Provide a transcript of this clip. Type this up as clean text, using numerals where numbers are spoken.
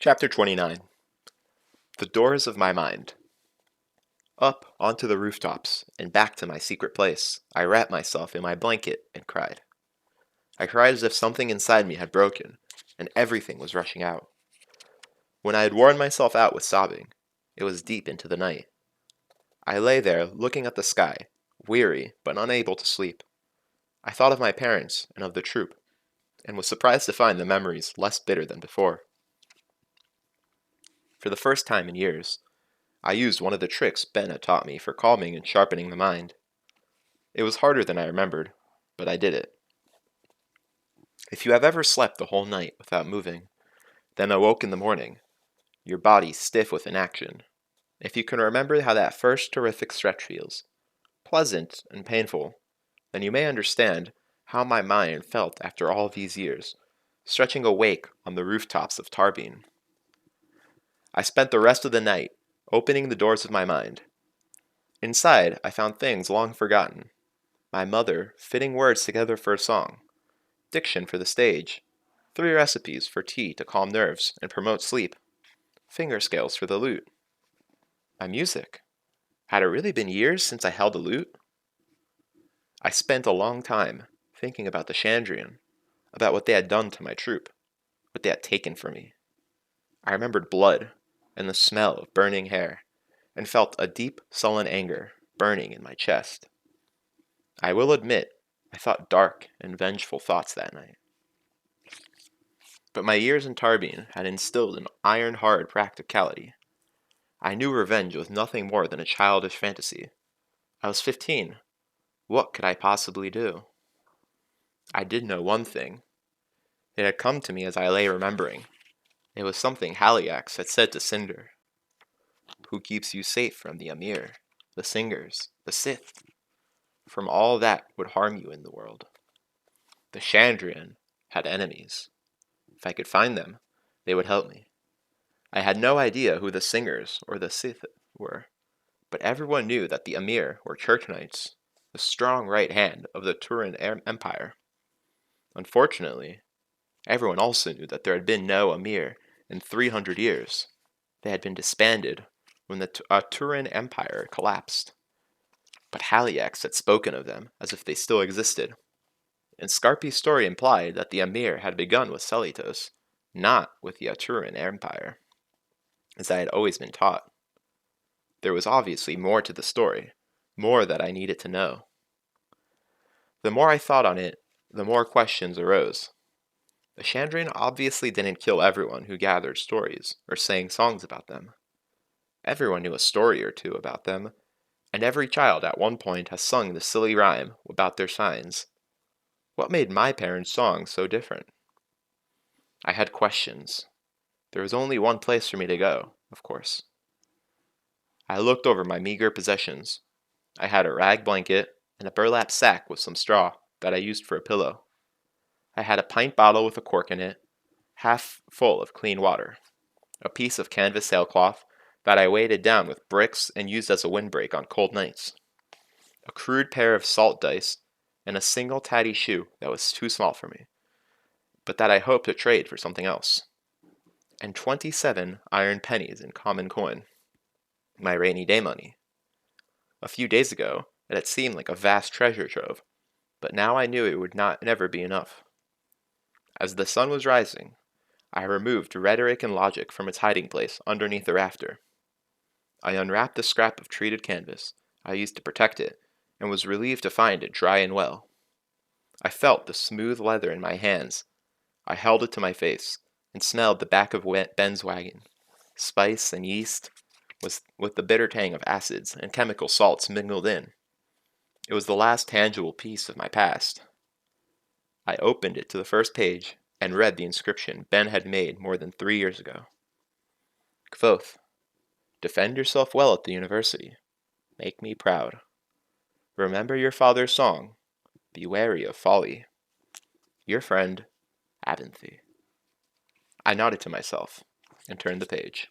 Chapter 29. The Doors of My Mind. Up onto the rooftops and back to my secret place, I wrapped myself in my blanket and cried. I cried as if something inside me had broken, and everything was rushing out. When I had worn myself out with sobbing, it was deep into the night. I lay there looking at the sky, weary but unable to sleep. I thought of my parents and of the troop, and was surprised to find the memories less bitter than before. For the first time in years, I used one of the tricks Ben had taught me for calming and sharpening the mind. It was harder than I remembered, but I did it. If you have ever slept the whole night without moving, then awoke in the morning, your body stiff with inaction, if you can remember how that first terrific stretch feels, pleasant and painful, then you may understand how my mind felt after all these years, stretching awake on the rooftops of Tarbine. I spent the rest of the night opening the doors of my mind. Inside, I found things long forgotten. My mother fitting words together for a song, diction for the stage, 3 recipes for tea to calm nerves and promote sleep, finger scales for the lute. My music. Had it really been years since I held a lute? I spent a long time thinking about the Chandrian, about what they had done to my troop, what they had taken from me. I remembered blood and the smell of burning hair, and felt a deep, sullen anger burning in my chest. I will admit, I thought dark and vengeful thoughts that night. But my years in Tarbine had instilled an iron-hard practicality. I knew revenge was nothing more than a childish fantasy. I was 15. What could I possibly do? I did know one thing. It had come to me as I lay remembering. It was something Haliax had said to Cinder. Who keeps you safe from the Amir, the Singers, the Sith? From all that would harm you in the world. The Chandrian had enemies. If I could find them, they would help me. I had no idea who the Singers or the Sith were, but everyone knew that the Amir were church knights, the strong right hand of the Turan Empire. Unfortunately, everyone also knew that there had been no Amir in 300 years. They had been disbanded when the Turan Empire collapsed. But Haliax had spoken of them as if they still existed. And Scarpi's story implied that the Amir had begun with Selitos, not with the Turan Empire, as I had always been taught. There was obviously more to the story, more that I needed to know. The more I thought on it, the more questions arose. The Chandrian obviously didn't kill everyone who gathered stories or sang songs about them. Everyone knew a story or two about them, and every child at one point has sung the silly rhyme about their signs. What made my parents' song so different? I had questions. There was only one place for me to go, of course. I looked over my meager possessions. I had a rag blanket and a burlap sack with some straw that I used for a pillow. I had a pint bottle with a cork in it, half full of clean water, a piece of canvas sailcloth that I weighted down with bricks and used as a windbreak on cold nights, a crude pair of salt dice, and a single tatty shoe that was too small for me, but that I hoped to trade for something else, and 27 iron pennies in common coin, my rainy day money. A few days ago, it had seemed like a vast treasure trove, but now I knew it would never be enough. As the sun was rising, I removed rhetoric and logic from its hiding place underneath the rafter. I unwrapped the scrap of treated canvas I used to protect it, and was relieved to find it dry and well. I felt the smooth leather in my hands. I held it to my face, and smelled the back of Ben's wagon. Spice and yeast, with the bitter tang of acids and chemical salts mingled in. It was the last tangible piece of my past. I opened it to the first page, and read the inscription Ben had made more than 3 years ago. Quoth, defend yourself well at the university. Make me proud. Remember your father's song. Be wary of folly. Your friend, Abinthy. I nodded to myself and turned the page.